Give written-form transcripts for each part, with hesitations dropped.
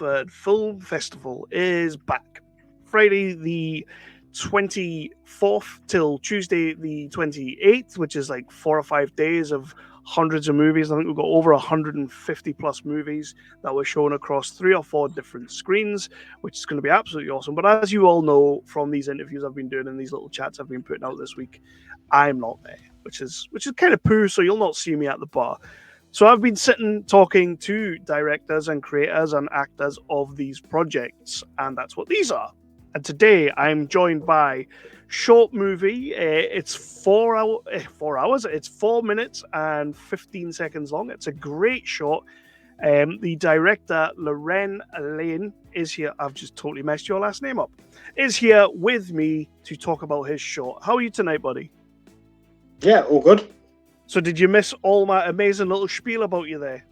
Romford Film Festival is back. Friday the 24th till Tuesday the 28th, which is like 4 or 5 days of hundreds of movies. I think we've got over 150 plus movies that were shown across 3 or 4 different screens, which is going to be absolutely awesome. But as you all know from these interviews I've been doing and these little chats I've been putting out this week, I'm not there, which is kind of poo, so you'll not see me at the bar. So I've been sitting talking to directors and creators and actors of these projects, and that's what these are. And today I'm joined by short movie. It's 4 hours. It's 4 minutes and 15 seconds long. It's a great short. The director Loren Alleyne is here. I've just totally messed your last name up. Is here with me to talk about his short. How are you tonight, buddy? Yeah, all good. So did you miss all my amazing little spiel about you there?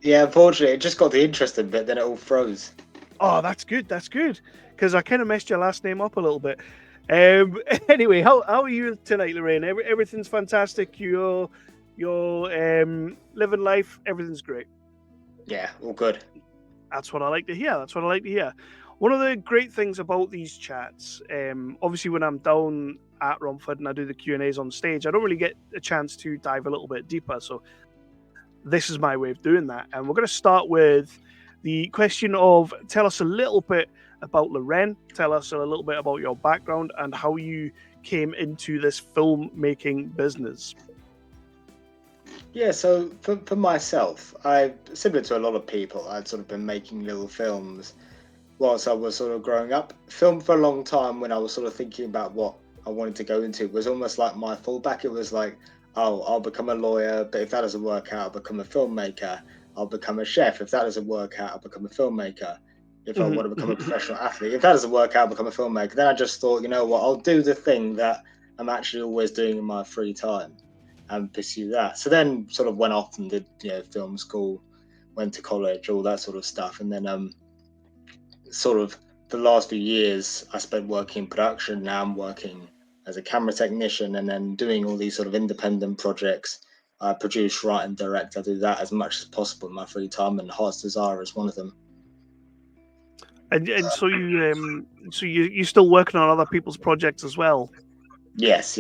Yeah, unfortunately, it just got the interesting bit, then it all froze. Oh, that's good. That's good. Because I kind of messed your last name up a little bit. Anyway, how are you tonight, Lorraine? Everything's fantastic. You're living life. Everything's great. Yeah, all good. That's what I like to hear. One of the great things about these chats, obviously when I'm down at Romford and I do the Q&As on stage, I don't really get a chance to dive a little bit deeper. So this is my way of doing that. And we're going to start with the question of tell us a little bit about Loren, tell us a little bit about your background and how you came into this filmmaking business. Yeah, so for myself, similar to a lot of people, I'd sort of been making little films whilst I was sort of growing up. Film for a long time when I was sort of thinking about what I wanted to go into was almost like my fallback. It was like, oh, I'll become a lawyer, but if that doesn't work out, I'll become a filmmaker. I'll become a chef. If that doesn't work out, I'll become a filmmaker. If I want to become a professional athlete, if that doesn't work out, I'll become a filmmaker. Then I just thought, you know what, I'll do the thing that I'm actually always doing in my free time and pursue that. So then sort of went off and did, film school, went to college, all that sort of stuff. And then sort of the last few years I spent working in production. Now I'm working as a camera technician and then doing all these sort of independent projects. I produce, write and direct. I do that as much as possible in my free time, and Heart's Desire is one of them. And so you're still working on other people's projects as well? Yes.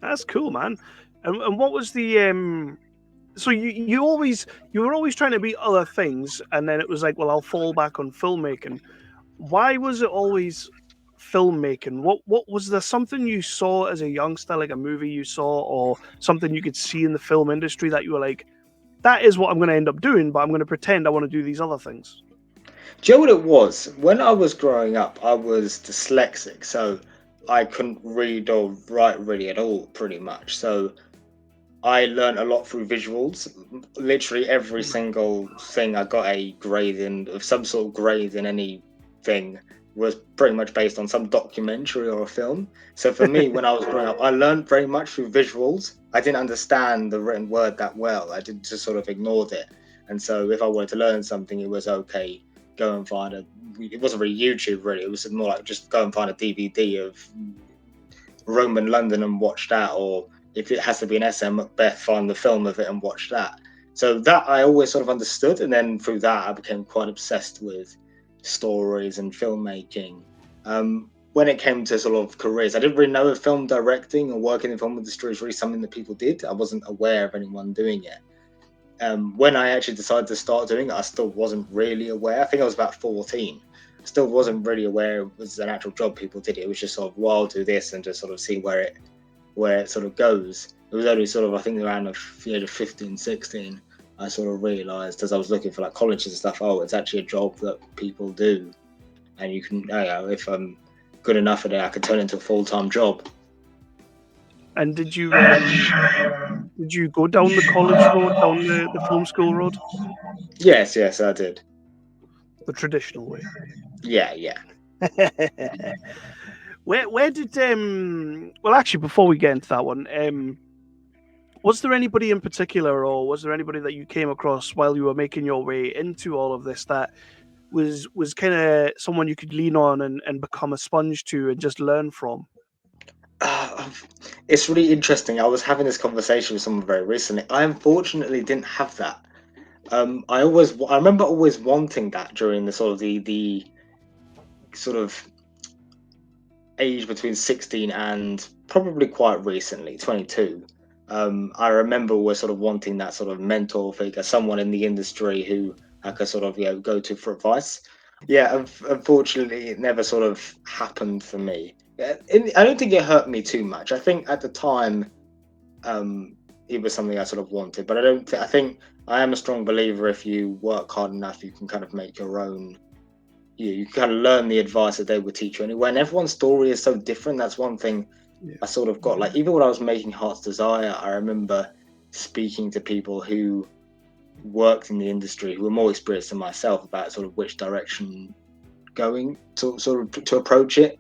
That's cool, man. And what was the so you were always trying to be other things, and then it was like, well, I'll fall back on filmmaking. Why was it always filmmaking? What was there something you saw as a youngster, like a movie you saw, or something you could see in the film industry that you were like, that is what I'm going to end up doing, but I'm going to pretend I want to do these other things? Do you know what it was? When I was growing up, I was dyslexic, so I couldn't read or write really at all, pretty much. So I learned a lot through visuals. Literally every single thing I got a grade in, of some sort of grade in anything, was pretty much based on some documentary or a film. So for me, when I was growing up, I learned very much through visuals. I didn't understand the written word that well. I did just sort of ignored it. And so if I wanted to learn something, it was okay, go and find it wasn't really YouTube really, it was more like just go and find a DVD of Roman London and watch that, or if it has to be an SM Macbeth, find the film of it and watch that. So that I always sort of understood, and then through that I became quite obsessed with stories and filmmaking. When it came to sort of careers, I didn't really know if film directing or working in the film industry is really something that people did. I wasn't aware of anyone doing it. When I actually decided to start doing it, I still wasn't really aware. I think I was about 14. I still wasn't really aware it was an actual job people did. It was just sort of, well, I'll do this and just sort of see where it sort of goes. It was only sort of, I think around the age of 15, 16, I sort of realised as I was looking for like colleges and stuff, oh, it's actually a job that people do. And you can, if I'm good enough at it, I could turn it into a full-time job. And did you go down the college road, down the film school road? Yes, I did. The traditional way. Yeah. Where did well, actually, before we get into that one, was there anybody in particular, or was there anybody that you came across while you were making your way into all of this that was kind of someone you could lean on and become a sponge to and just learn from? It's really interesting. I was having this conversation with someone very recently. I unfortunately didn't have that. I remember always wanting that during the sort of the sort of age between 16 and probably quite recently, 22. I remember always sort of wanting that sort of mentor figure, someone in the industry who I could sort of go to for advice. Yeah, unfortunately, it never sort of happened for me. I don't think it hurt me too much. I think at the time, um, it was something I sort of wanted, but I don't. I think I am a strong believer. If you work hard enough, you can kind of make your own. You kind of learn the advice that they would teach you anyway. And everyone's story is so different. That's one thing Yeah. I sort of got. Like even when I was making Heart's Desire, I remember speaking to people who worked in the industry who were more experienced than myself about sort of which direction going to sort of to approach it.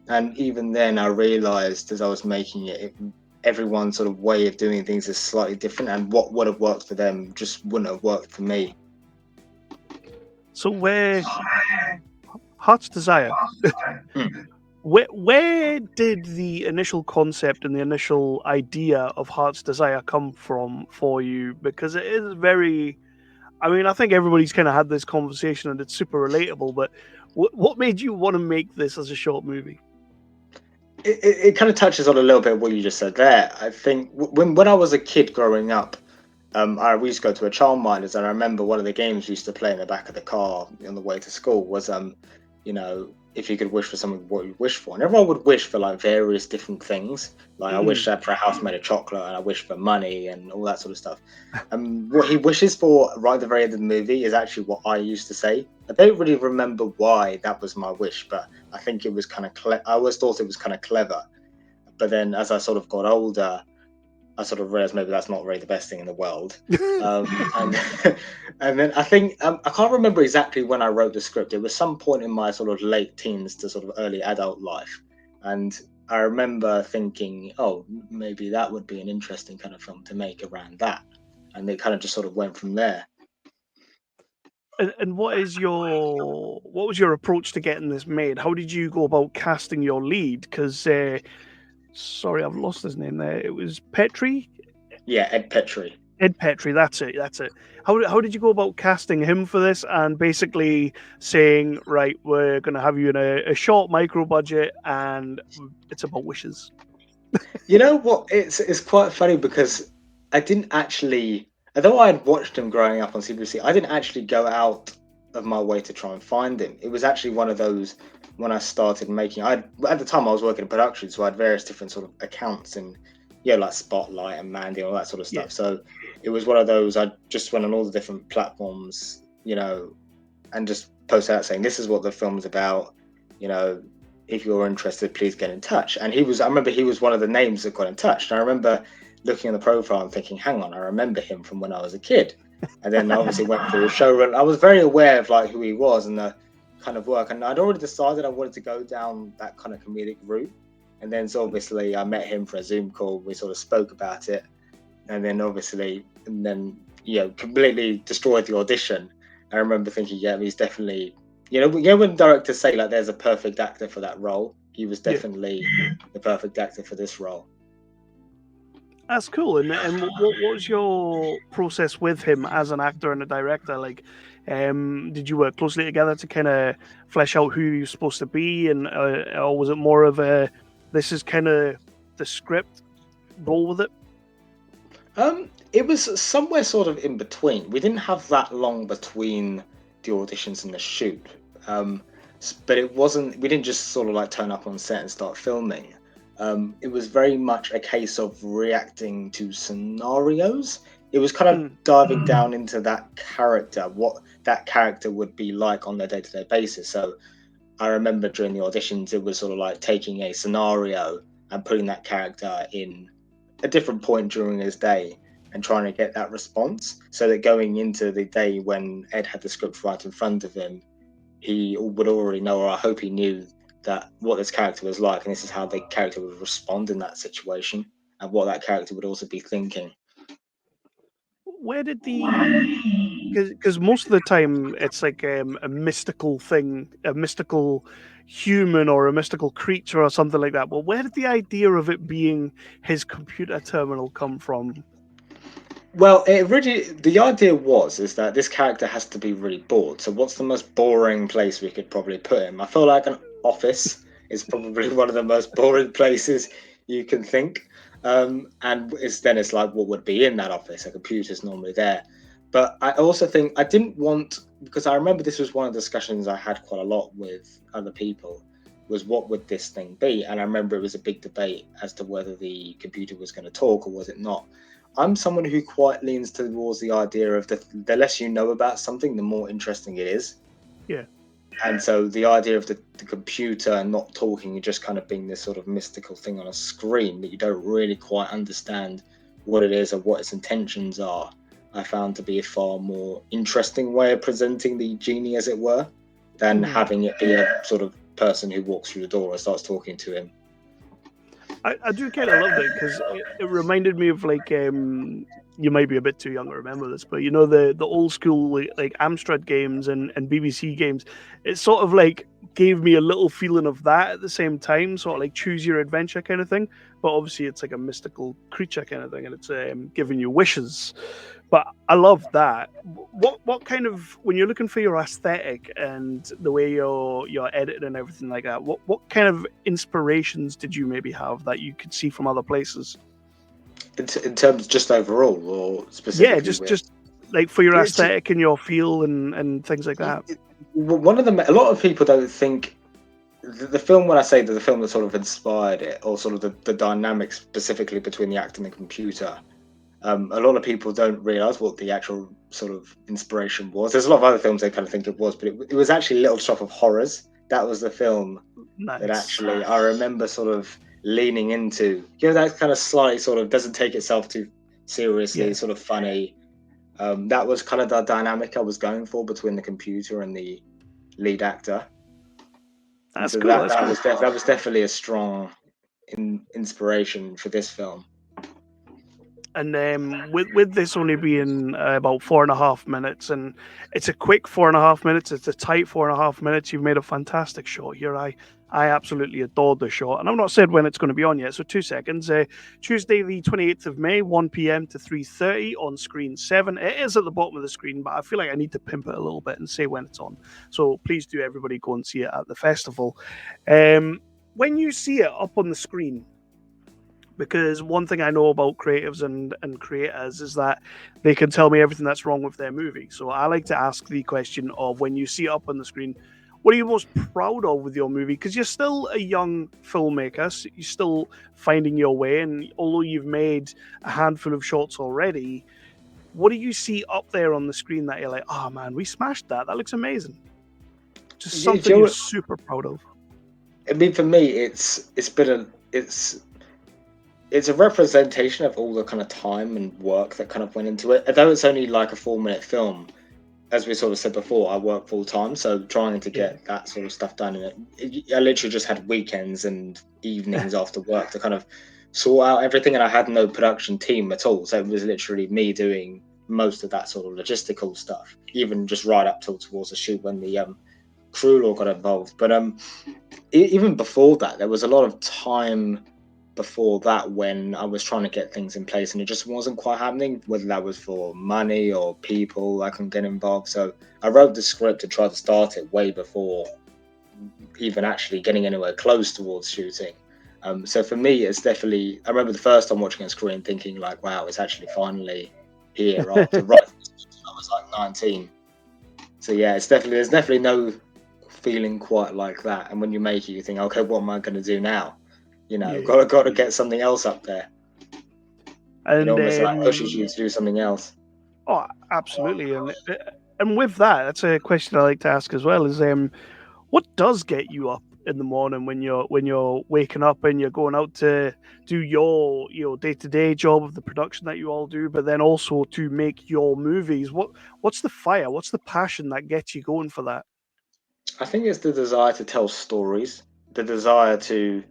And even then, I realized as I was making everyone's sort of way of doing things is slightly different, and what would have worked for them just wouldn't have worked for me. So where Heart's Desire, Mm. where did the initial concept and the initial idea of Heart's Desire come from for you? Because it is very, I mean, I think everybody's kind of had this conversation and it's super relatable. But what made you want to make this as a short movie? It kind of touches on a little bit of what you just said there. I think when I was a kid growing up, we used to go to a childminders, and I remember one of the games we used to play in the back of the car on the way to school was, if you could wish for something, what you wish for, and everyone would wish for like various different things. Like I Mm. wished for a house made of chocolate, and I wished for money and all that sort of stuff. What he wishes for right at the very end of the movie is actually what I used to say. I don't really remember why that was my wish, but I think it was kind of I always thought it was kind of clever. But then as I sort of got older, I sort of realized maybe that's not really the best thing in the world. And and then I think I can't remember exactly when I wrote the script. It was some point in my sort of late teens to sort of early adult life, and I remember thinking, oh, maybe that would be an interesting kind of film to make around that, and it kind of just sort of went from there. And what was your approach to getting this made? How did you go about casting your lead? Because sorry, I've lost his name there. It was Petrie. Yeah, Ed Petrie. Ed Petrie, that's it, that's it. How did you go about casting him for this and basically saying, right, we're going to have you in a short micro budget and it's about wishes? You know what? It's quite funny because I didn't actually, although I had watched him growing up on CBC, I didn't actually go out of my way to try and find him. It was actually one of those when I started making. I At the time I was working in production, so I had various different sort of accounts and like Spotlight and Mandy and all that sort of Yeah. stuff. So it was one of those. I just went on all the different platforms, and just posted out saying this is what the film's about. You know, if you're interested, please get in touch. And I remember he was one of the names that got in touch. And I remember looking at the profile and thinking, hang on, I remember him from when I was a kid. And then I obviously went through the showrun. I was very aware of like who he was and the kind of work. And I'd already decided I wanted to go down that kind of comedic route. And then so obviously I met him for a Zoom call. We sort of spoke about it. And then completely destroyed the audition. I remember thinking, yeah, he's definitely, when directors say like there's a perfect actor for that role, he was Yeah. definitely the perfect actor for this role. That's cool. And what was your process with him as an actor and a director? Like, did you work closely together to kind of flesh out who you're supposed to be, and or was it more of a this is kind of the script, roll with it? It was somewhere sort of in between. We didn't have that long between the auditions and the shoot. But it wasn't. We didn't just sort of like turn up on set and start filming. It was very much a case of reacting to scenarios. It was kind of Mm. diving down into that character, what that character would be like on a day-to-day basis. So I remember during the auditions, it was sort of like taking a scenario and putting that character in a different point during his day and trying to get that response so that going into the day when Ed had the script right in front of him, he would already know, or I hope he knew, that what this character was like and this is how the character would respond in that situation and what that character would also be thinking. Where did the because most of the time it's like a mystical thing, a mystical human or a mystical creature or something like that. But where did the idea of it being his computer terminal come from? Well, it really the idea is that this character has to be really bored. So what's the most boring place we could probably put him? I feel like an office is probably one of the most boring places you can think. And it's like what would be in that office? A computer's normally there. But I also think I didn't want, because I remember this was one of the discussions I had quite a lot with other people, was what would this thing be? And I remember it was a big debate as to whether the computer was going to talk or was it not. I'm someone who quite leans towards the idea of the less you know about something, the more interesting it is. Yeah. And so the idea of the computer not talking and just kind of being this sort of mystical thing on a screen that you don't really quite understand what it is or what its intentions are, I found to be a far more interesting way of presenting the genie, as it were, than having it be a sort of person who walks through the door and starts talking to him. I do kind of love it because it reminded me of like you might be a bit too young to remember this, but you know the old school like Amstrad games and BBC games. It sort of like gave me a little feeling of that at the same time, sort of like choose your adventure kind of thing. But obviously, it's like a mystical creature kind of thing, and it's giving you wishes. But I love that. What kind of, when you're looking for your aesthetic and the way you're edited and everything like that, what kind of inspirations did you maybe have that you could see from other places? In terms just overall, or Yeah, specifically with just like for your it's aesthetic and your feel and things like that. one of the, a lot of people don't think the film, when I say that the film that sort of inspired it, or sort of the dynamics specifically between the actor and the computer, a lot of people don't realize what the actual sort of inspiration was. There's a lot of other films they kind of think it was, but it was actually Little Shop of Horrors. That was the film that Nice. actually I remember sort of leaning into. You know, that kind of slightly sort of doesn't take itself too seriously, Yeah, sort of funny. That was kind of the dynamic I was going for between the computer and the lead actor. And that's so cool. that That's cool. that was definitely a strong inspiration for this film. And with this only being about 4.5 minutes, and it's a quick 4.5 minutes, it's a tight 4.5 minutes. You've made a fantastic shot here. I absolutely adored the shot, and I've not said when it's going to be on yet. So 2 seconds. Tuesday the 28th of May, 1 p.m. to 3:30 on screen 7. It is at the bottom of the screen, but I feel like I need to pimp it a little bit and say when it's on. So please do everybody go and see it at the festival. When you see it up on the screen, because one thing I know about creatives and creators is that they can tell me everything that's wrong with their movie. So I like to ask the question of, when you see it up on the screen, what are you most proud of with your movie? Because you're still a young filmmaker, so you're still finding your way, and although you've made a handful of shorts already, what do you see up there on the screen that you're like, oh man, we smashed that. That looks amazing. Just You something know you're what? super proud of. I mean, for me, it's been a it's a representation of all the kind of time and work that kind of went into it. Although it's only like a 4 minute film, as we sort of said before, I work full time, so trying to Yeah. get that sort of stuff done in it, I literally just had weekends and evenings after work to kind of sort out everything, and I had no production team at all, so it was literally me doing most of that sort of logistical stuff, even just right up till towards the shoot when the crew all got involved. But even before that, there was a lot of time before that when I was trying to get things in place and it just wasn't quite happening, whether that was for money or people I can get involved. So I wrote the script and tried to start it way before even actually getting anywhere close towards shooting. So for me, it's definitely, I remember the first time watching a screen thinking like, wow, it's actually finally here after right I was like 19. So yeah, it's definitely, there's definitely no feeling quite like that. And when you make it, you think, okay, what am I going to do now? You know, Yeah. got to get something else up there. It And almost like pushes you to do something else. oh, absolutely. And with that, that's a question I like to ask as well. Is what does get you up in the morning when you're waking up and you're going out to do your day to day job of the production that you all do, but then also to make your movies? What's the fire? What's the passion that gets you going for that? I think it's the desire to tell stories, the desire to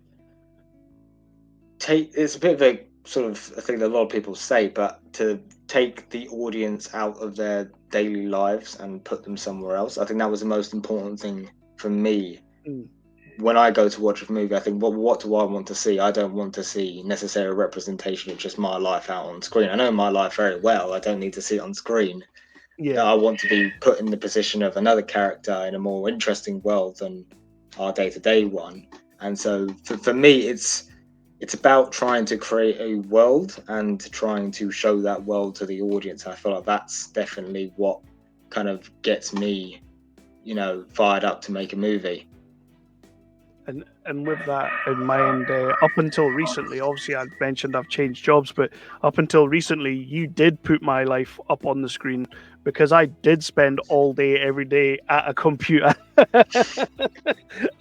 take. It's a bit of a sort of a thing that a lot of people say, but to take the audience out of their daily lives and put them somewhere else. I think that was the most important thing for me. Mm. when I go to watch a movie, I think, what do I want to see? I don't want to see necessary representation of just my life out on screen. I know my life very well. I don't need to see it on screen. Yeah. I want to be put in the position of another character in a more interesting world than our day-to-day one. And so for me, it's about trying to create a world and trying to show that world to the audience. I feel like that's definitely what kind of gets me, fired up to make a movie. And with that in mind, up until recently, obviously I mentioned I've changed jobs, but up until recently, you did put my life up on the screen because I did spend all day, every day at a computer.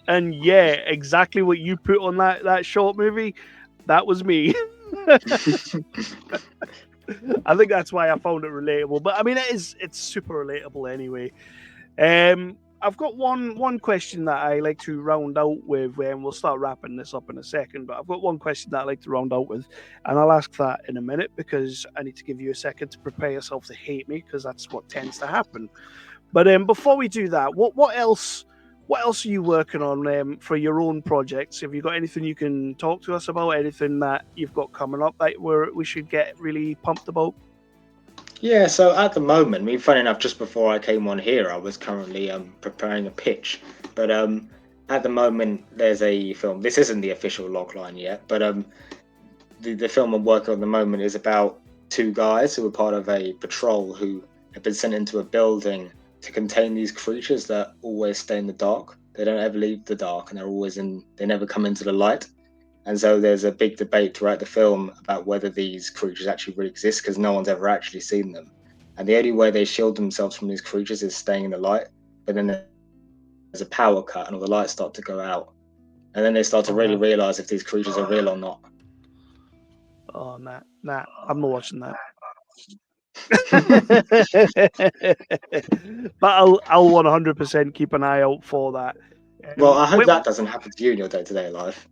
And yeah, exactly what you put on that short movie, that was me. I think that's why I found it relatable. But I mean, it's super relatable anyway. I've got one question that I like to round out with, and we'll start wrapping this up in a second. But I've got one question that I like to round out with, and I'll ask that in a minute because I need to give you a second to prepare yourself to hate me because that's what tends to happen. But before we do that, what else are you working on for your own projects? Have you got anything you can talk to us about? Anything that you've got coming up that we should get really pumped about? Yeah, so at the moment, I mean, funny enough, just before I came on here, I was currently preparing a pitch. But at the moment, there's a film. This isn't the official logline yet, but the film I'm working on at the moment is about two guys who are part of a patrol who have been sent into a building to contain these creatures that always stay in the dark. They don't ever leave the dark, and they never come into the light. And so there's a big debate throughout the film about whether these creatures actually really exist because no one's ever actually seen them. And the only way they shield themselves from these creatures is staying in the light. But then there's a power cut and all the lights start to go out. And then they start to Oh, really wow. realize if these creatures are real or not. Oh, nah, I'm not watching that. But I'll 100% keep an eye out for that. Well, I hope Wait, that doesn't happen to you in your day-to-day life.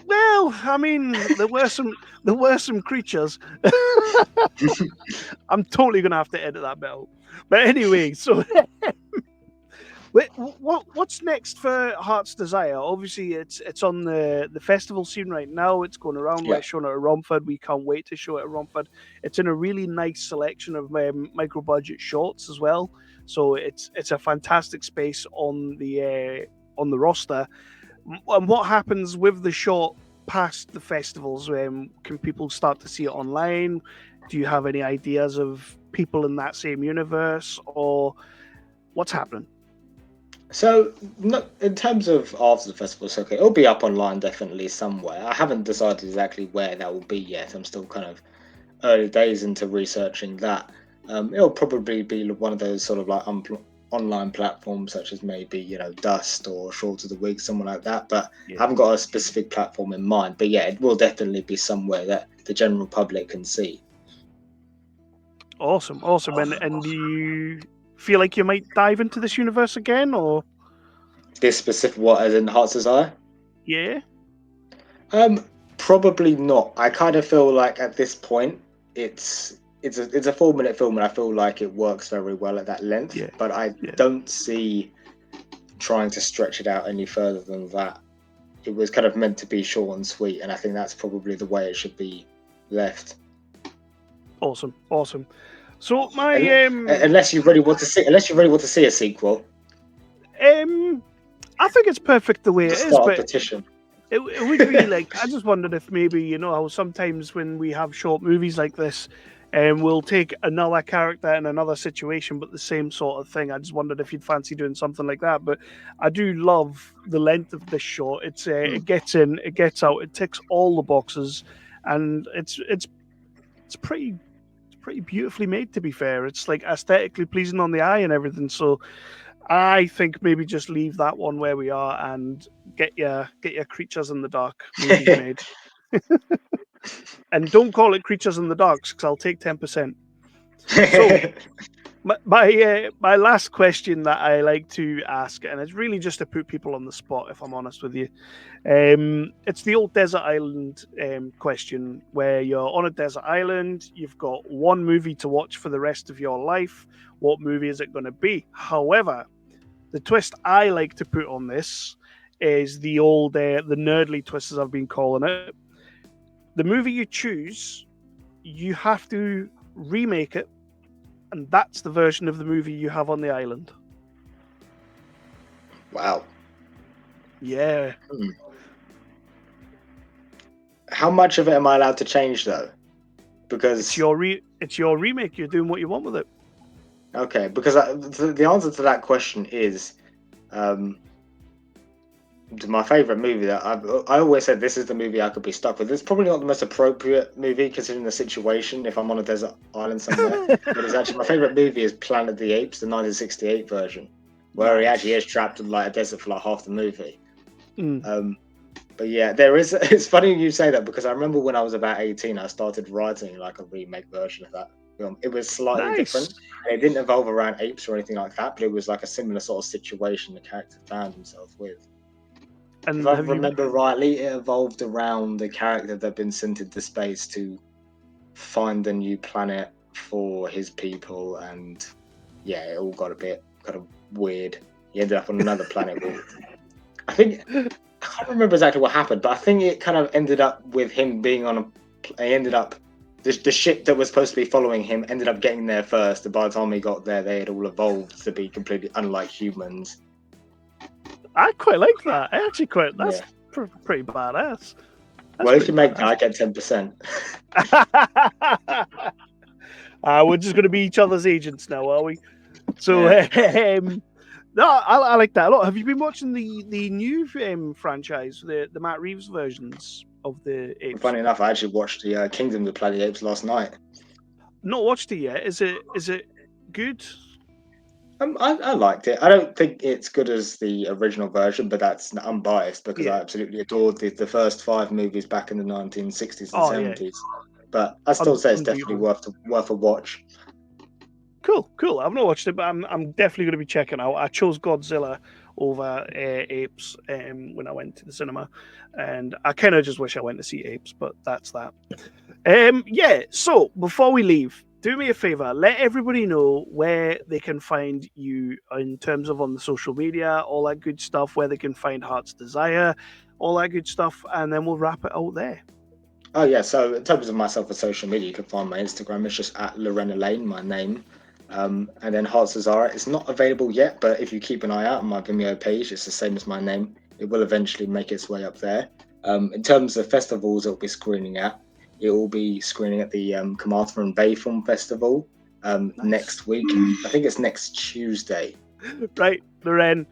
well, I mean, there were some creatures. I'm totally gonna have to edit that bit out. But anyway, so wait, what's next for Heart's Desire? Obviously, it's on the festival scene right now. It's going around. Yeah. We're showing it at Romford. We can't wait to show it at Romford. It's in a really nice selection of micro budget shorts as well. So it's a fantastic space on the roster. And what happens with the short past the festivals? Can people start to see it online? Do you have any ideas of people in that same universe, or what's happening? So, no, in terms of after the festival, it's okay. It'll be up online definitely somewhere. I haven't decided exactly where that will be yet. I'm still kind of early days into researching that. It'll probably be one of those sort of like online platforms, such as maybe Dust or Short of the Week, someone like that. But I Yeah. haven't got a specific platform in mind. But yeah, it will definitely be somewhere that the general public can see. Awesome, awesome. And do you feel like you might dive into this universe again, or This specific, what, as in Heart's Desire? yeah? Um, Probably not. I kind of feel like at this point, it's a 4 minute film, and I feel like it works very well at that length. Yeah, But I yeah. don't see trying to stretch it out any further than that. It was kind of meant to be short and sweet, and I think that's probably the way it should be left. Awesome, awesome. So Unless you really want to see a sequel, um, I think it's perfect the way it just is, start a but petition. it would be like I just wondered if maybe how sometimes when we have short movies like this, we'll take another character in another situation, but the same sort of thing. I just wondered if you'd fancy doing something like that. But I do love the length of this short. Hmm. It gets in, it gets out, it ticks all the boxes, and it's pretty beautifully made. To be fair, it's like aesthetically pleasing on the eye and everything. So I think maybe just leave that one where we are and get your Creatures in the Dark movies made. And don't call it Creatures in the Dark because I'll take 10%. So my last question that I like to ask, and it's really just to put people on the spot, if I'm honest with you. It's the old desert island question, where you're on a desert island, you've got one movie to watch for the rest of your life. What movie is it going to be? However, the twist I like to put on this is the old, the nerdly twist, as I've been calling it. The movie you choose, you have to remake it, and that's the version of the movie you have on the island. Wow. Yeah. How much of it am I allowed to change, though? Because it's your remake. You're doing what you want with it. Okay, because the answer to that question is, my favorite movie that I always said this is the movie I could be stuck with. It's probably not the most appropriate movie considering the situation if I'm on a desert island somewhere. But it's actually my favorite movie is Planet of the Apes, the 1968 version, where he actually is trapped in like a desert for like half the movie. But yeah, there is. It's funny you say that because I remember when I was about 18, I started writing like a remake version of that film. It was slightly different. And it didn't evolve around apes or anything like that, but it was like a similar sort of situation the character found himself with. And if I remember rightly, it evolved around the character that had been sent into space to find a new planet for his people, and yeah, it all got a bit kind of weird. He ended up on another planet with, I think, I can't remember exactly what happened, but I think it kind of ended up with him being on he ended up, the ship that was supposed to be following him ended up getting there first, and by the time he got there, they had all evolved to be completely unlike humans. I quite like that. I actually quite. That's pretty badass. Well, if you make that, I get 10%. We're just going to be each other's agents now, are we? So, no, I like that a lot. Have you been watching the new franchise, the Matt Reeves versions of the apes? Funny enough, I actually watched the Kingdom of the Planet of the Apes last night. Not watched it yet. Is it good? I liked it. I don't think it's good as the original version, but that's unbiased because I absolutely adored the first 5 movies back in the 1960s and 70s. But I still say it's definitely worth a watch. Cool. I've not watched it, but I'm definitely going to be checking out. I chose Godzilla over apes when I went to the cinema, and I kind of just wish I went to see apes, but that's that. So before we leave, do me a favor, let everybody know where they can find you in terms of on the social media, all that good stuff, where they can find Heart's Desire, all that good stuff, and then we'll wrap it out there. Oh yeah, so in terms of myself on social media, you can find my Instagram. It's just at Loren Alleyne, my name. And then Heart's Desire, it's not available yet, but if you keep an eye out on my Vimeo page, it's the same as my name. It will eventually make its way up there. In terms of festivals it'll be screening at, it will be screening at the Carmarthen and Bay Film Festival next week. I think it's next Tuesday. Right, Loren.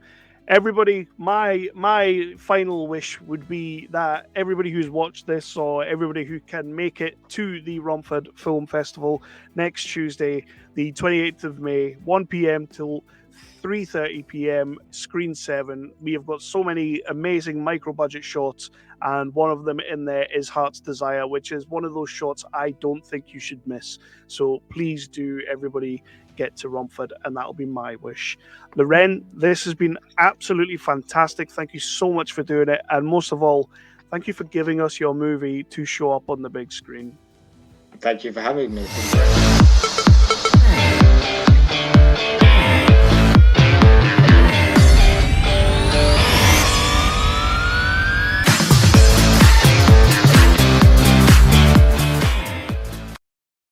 Everybody, my final wish would be that everybody who's watched this or everybody who can make it to the Romford Film Festival next Tuesday, the 28th of May, 1 p.m. till 3:30 p.m, Screen 7. We have got so many amazing micro-budget shorts, and one of them in there is Heart's Desire, which is one of those shorts I don't think you should miss. So please do, everybody, get to Romford, and that'll be my wish. Loren, this has been absolutely fantastic. Thank you so much for doing it, and most of all, thank you for giving us your movie to show up on the big screen. Thank you for having me.